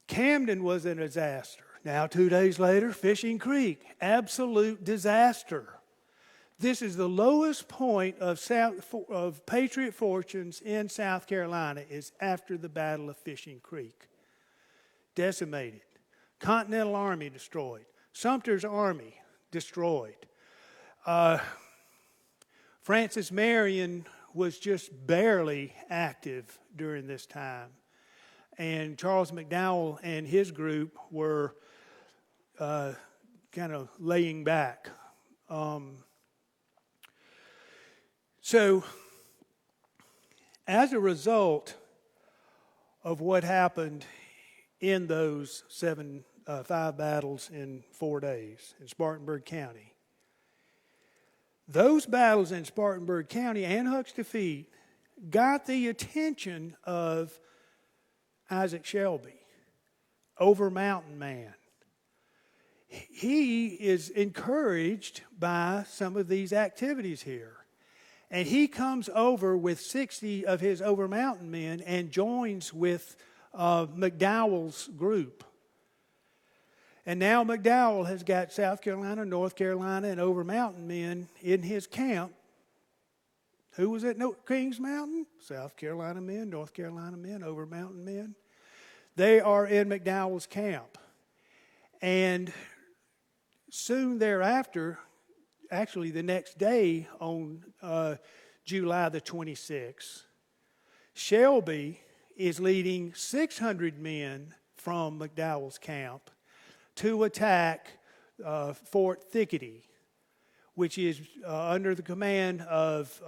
Camden was a disaster. Now, 2 days later, Fishing Creek, absolute disaster. This is the lowest point of Patriot fortunes in South Carolina is after the Battle of Fishing Creek. Decimated. Continental Army destroyed. Sumter's army destroyed. Francis Marion was just barely active during this time. And Charles McDowell and his group were kind of laying back. So, as a result of what happened in those 5 battles in 4 days in Spartanburg County, those battles in Spartanburg County and Huck's defeat got the attention of Isaac Shelby, Over Mountain Man. He is encouraged by some of these activities here. And he comes over with 60 of his Over Mountain men and joins with McDowell's group. And now McDowell has got South Carolina, North Carolina, and Over Mountain men in his camp. Who was at Kings Mountain? South Carolina men, North Carolina men, Over Mountain men. They are in McDowell's camp. And soon thereafter, actually the next day on July the 26th, Shelby is leading 600 men from McDowell's camp to attack Fort Thickety, which is under the command of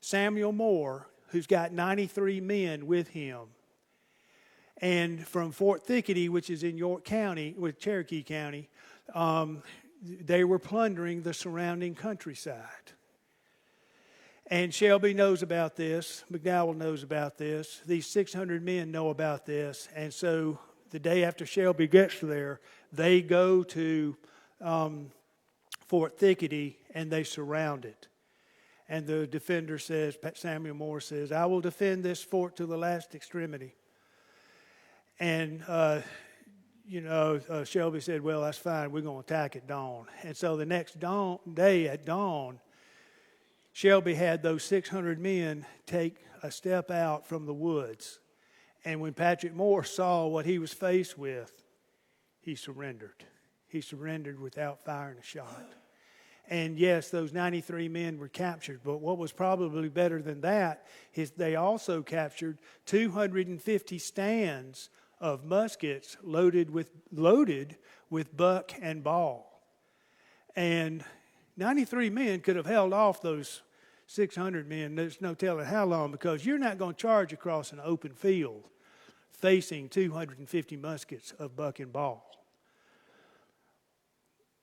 Samuel Moore, who's got 93 men with him. And from Fort Thickety, which is in York County, with Cherokee County, they were plundering the surrounding countryside. And Shelby knows about this. McDowell knows about this. These 600 men know about this. And so the day after Shelby gets there, they go to Fort Thickety and they surround it. And the defender says, Samuel Moore says, "I will defend this fort to the last extremity." And, Shelby said, "Well, that's fine. We're going to attack at dawn." And so the next day at dawn, Shelby had those 600 men take a step out from the woods. And when Patrick Moore saw what he was faced with, he surrendered. He surrendered without firing a shot. And yes, those 93 men were captured. But what was probably better than that is they also captured 250 stands of muskets loaded with buck and ball. And 93 men could have held off those 600 men. There's no telling how long, because you're not going to charge across an open field facing 250 muskets of buck and ball.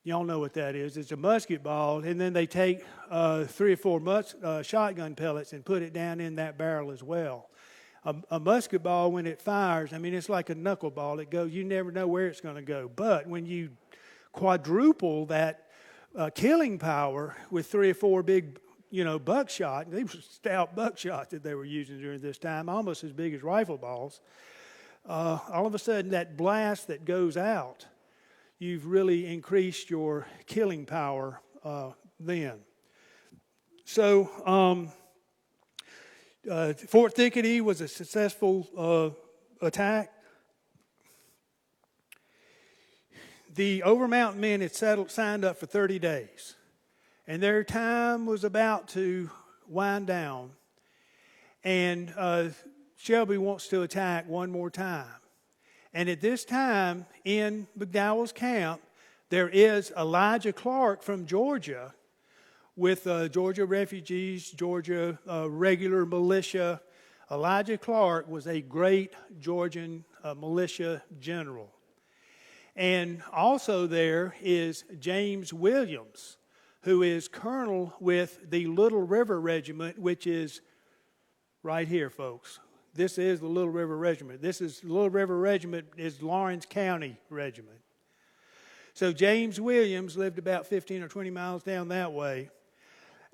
Y'all know what that is. It's a musket ball, and then they take 3 or 4 shotgun pellets and put it down in that barrel as well. A musket ball, when it fires, it's like a knuckleball. It goes, you never know where it's going to go. But when you quadruple that killing power with 3 or 4 big, buckshot. They were stout buckshot that they were using during this time, almost as big as rifle balls. All of a sudden, that blast that goes out, you've really increased your killing power then. So Fort Thickety was a successful attack. The Overmountain men had signed up for 30 days, and their time was about to wind down. And Shelby wants to attack one more time. And at this time, in McDowell's camp, there is Elijah Clark from Georgia with Georgia refugees, Georgia regular militia. Elijah Clark was a great Georgian militia general. And also there is James Williams, who is colonel with the Little River Regiment, which is right here, folks. This is the Little River Regiment. The Little River Regiment is Lawrence County Regiment. So James Williams lived about 15 or 20 miles down that way.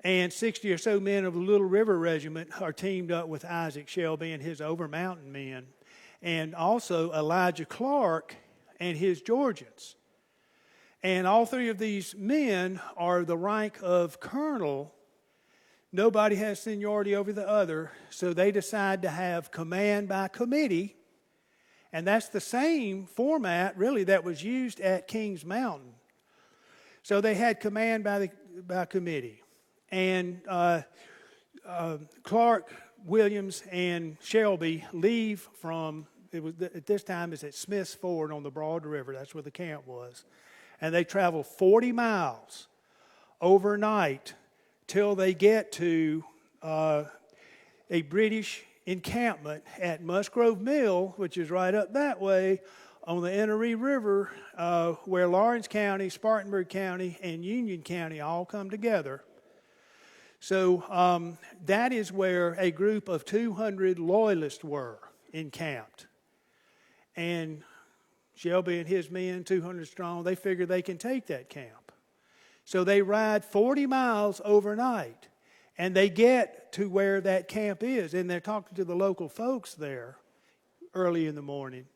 And 60 or so men of the Little River Regiment are teamed up with Isaac Shelby and his Overmountain men. And also Elijah Clark and his Georgians. And all 3 of these men are the rank of colonel. Nobody has seniority over the other, so they decide to have command by committee. And that's the same format, really, that was used at Kings Mountain. So they had command by committee. And Clark, Williams, and Shelby leave from, at this time it's at Smith's Ford on the Broad River. That's where the camp was. And they travel 40 miles overnight till they get to a British encampment at Musgrove Mill, which is right up that way on the Enoree River, where Lawrence County, Spartanburg County, and Union County all come together. So that is where a group of 200 Loyalists were encamped. And Shelby and his men, 200 strong, they figure they can take that camp. So they ride 40 miles overnight, and they get to where that camp is. And they're talking to the local folks there early in the morning.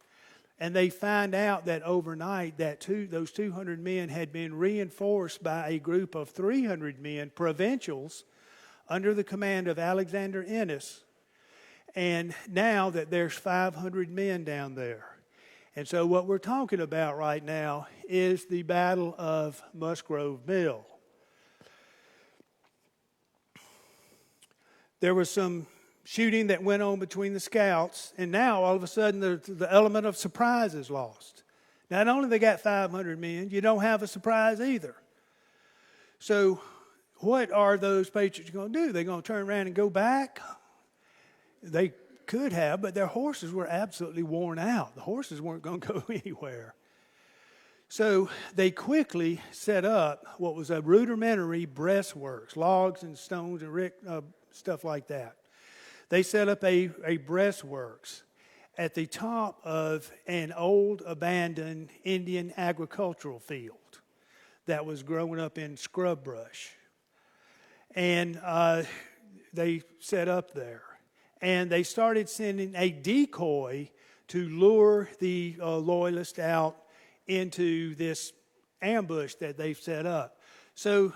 And they find out that overnight that those 200 men had been reinforced by a group of 300 men, provincials, under the command of Alexander Ennis. And now that there's 500 men down there. And so what we're talking about right now is the Battle of Musgrove Mill. There was some shooting that went on between the scouts, and now all of a sudden the element of surprise is lost. Not only they got 500 men, you don't have a surprise either. So what are those patriots going to do? They're going to turn around and go back? They could have, but their horses were absolutely worn out. The horses weren't going to go anywhere. So they quickly set up what was a rudimentary breastworks, logs and stones and stuff like that. They set up a breastworks at the top of an old abandoned Indian agricultural field that was growing up in scrub brush. And they set up there. And they started sending a decoy to lure the Loyalists out into this ambush that they've set up. So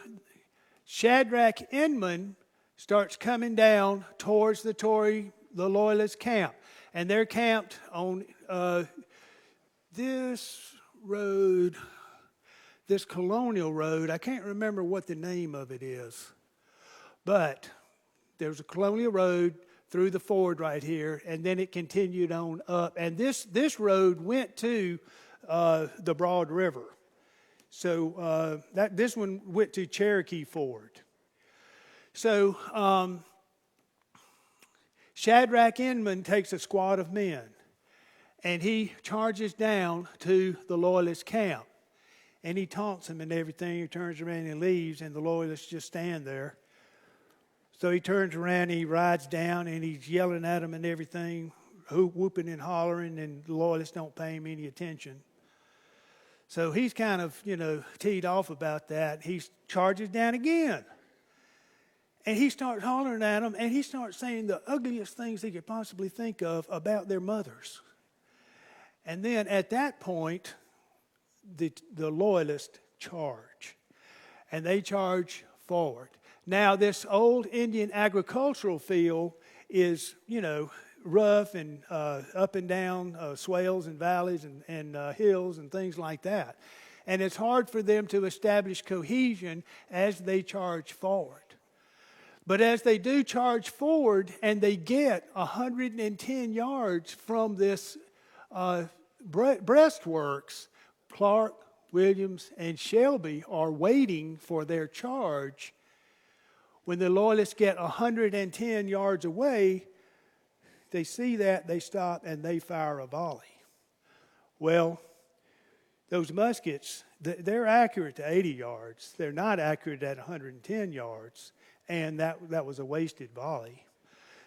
Shadrach Inman starts coming down towards the Loyalist camp. And they're camped on this road, this colonial road. I can't remember what the name of it is. But there's a colonial road through the ford right here, and then it continued on up. And this road went to the Broad River. So this one went to Cherokee Ford. So Shadrach Inman takes a squad of men, and he charges down to the Loyalist camp. And he taunts them and everything. He turns around and leaves, and the Loyalists just stand there. So he turns around and he rides down and he's yelling at them and everything, whooping and hollering, and the Loyalists don't pay him any attention. So he's kind of, teed off about that. He charges down again. And he starts hollering at them, and he starts saying the ugliest things he could possibly think of about their mothers. And then at that point, the loyalists charge. And they charge forward. Now, this old Indian agricultural field is, rough and up and down, swales and valleys and hills and things like that. And it's hard for them to establish cohesion as they charge forward. But as they do charge forward and they get 110 yards from this breastworks, Clark, Williams, and Shelby are waiting for their charge. When the Loyalists get 110 yards away, they see that, they stop, and they fire a volley. Well, those muskets, they're accurate to 80 yards. They're not accurate at 110 yards, and that was a wasted volley.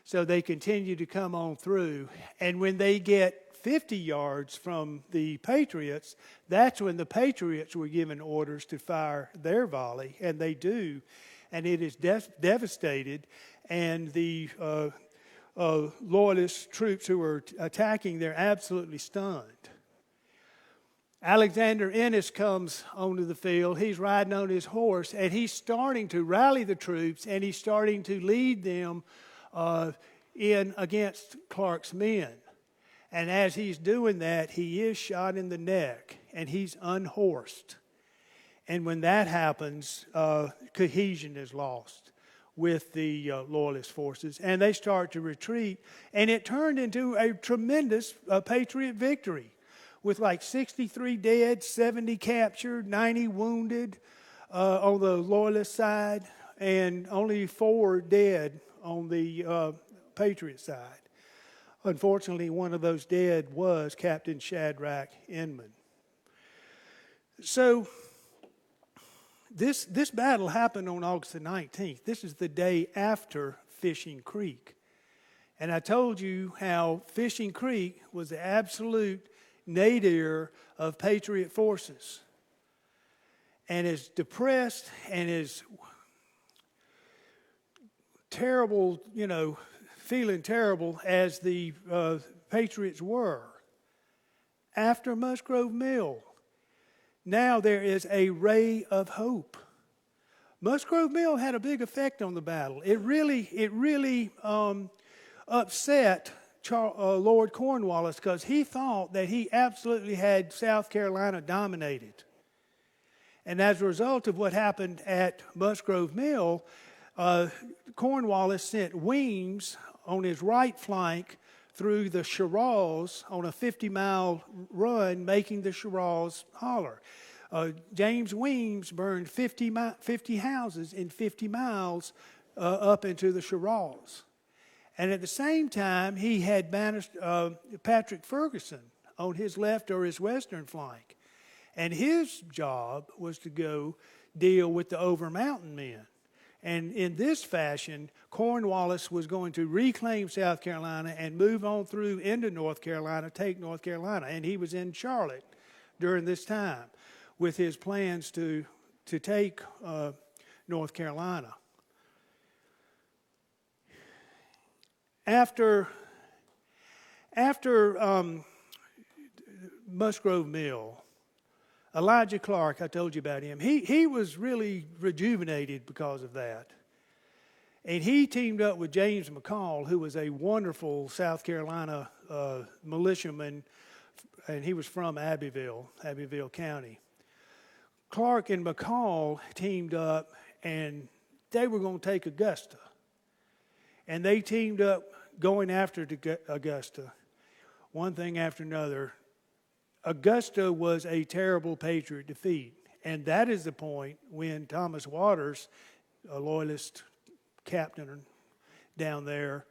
So they continue to come on through, and when they get 50 yards from the Patriots, that's when the Patriots were given orders to fire their volley, and they do, and it is devastated, and the Loyalist troops who are attacking, they're absolutely stunned. Alexander Ennis comes onto the field. He's riding on his horse, and he's starting to rally the troops, and he's starting to lead them in against Clark's men. And as he's doing that, he is shot in the neck, and he's unhorsed. And when that happens, cohesion is lost with the Loyalist forces, and they start to retreat. And it turned into a tremendous Patriot victory with like 63 dead, 70 captured, 90 wounded on the Loyalist side, and only 4 dead on the Patriot side. Unfortunately, one of those dead was Captain Shadrach Inman. So this battle happened on August the 19th. This is the day after Fishing Creek. And I told you how Fishing Creek was the absolute nadir of Patriot forces. And as depressed and as terrible, feeling terrible as the Patriots were, after Musgrove Mill, now there is a ray of hope. Musgrove Mill had a big effect on the battle. It really upset Lord Cornwallis, because he thought that he absolutely had South Carolina dominated. And as a result of what happened at Musgrove Mill, Cornwallis sent Weems on his right flank through the Chirals on a 50-mile run, making the Chirals holler. James Weems burned 50 houses in 50 miles up into the Chirals. And at the same time, he had banished Patrick Ferguson on his left or his western flank. And his job was to go deal with the Over Mountain men. And in this fashion, Cornwallis was going to reclaim South Carolina and move on through into North Carolina, take North Carolina. And he was in Charlotte during this time with his plans to take North Carolina. After Musgrove Mill, Elijah Clark, I told you about him. He was really rejuvenated because of that. And he teamed up with James McCall, who was a wonderful South Carolina militiaman, and he was from Abbeville County. Clark and McCall teamed up, and they were going to take Augusta. And they teamed up going after Augusta, one thing after another. Augusta was a terrible Patriot defeat. And that is the point when Thomas Waters, a Loyalist captain down there,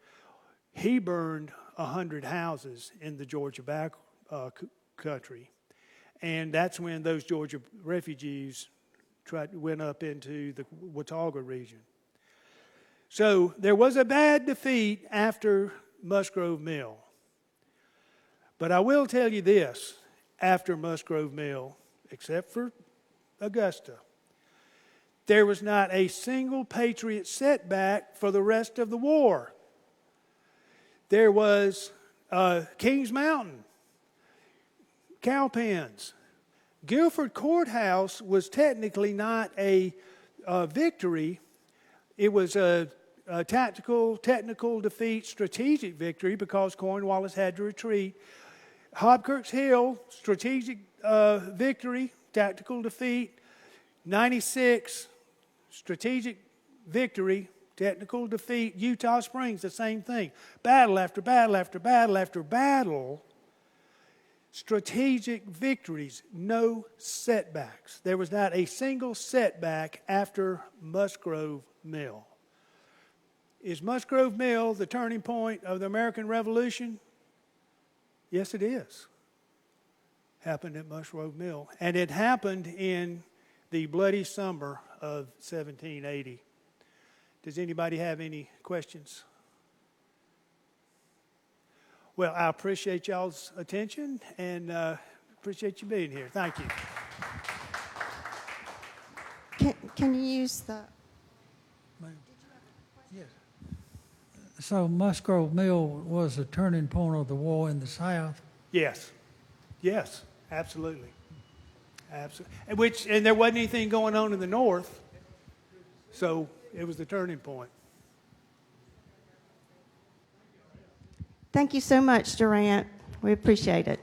he burned 100 houses in the Georgia back country. And that's when those Georgia refugees went up into the Watauga region. So there was a bad defeat after Musgrove Mill. But I will tell you this, after Musgrove Mill, except for Augusta. There was not a single Patriot setback for the rest of the war. There was Kings Mountain, Cowpens. Guilford Courthouse was technically not a victory. It was a tactical, technical defeat, strategic victory because Cornwallis had to retreat. Hobkirk's Hill, strategic victory, tactical defeat. 96, strategic victory, technical defeat. Utah Springs, the same thing. Battle after battle after battle after battle. Strategic victories, no setbacks. There was not a single setback after Musgrove Mill. Is Musgrove Mill the turning point of the American Revolution? Yes, it is. Happened at Musgrove Mill. And it happened in the bloody summer of 1780. Does anybody have any questions? Well, I appreciate y'all's attention and appreciate you being here. Thank you. Can you use the... Yes. So Musgrove Mill was a turning point of the war in the South? Yes. Yes, absolutely. Absolutely. And there wasn't anything going on in the North, so it was the turning point. Thank you so much, Durant. We appreciate it.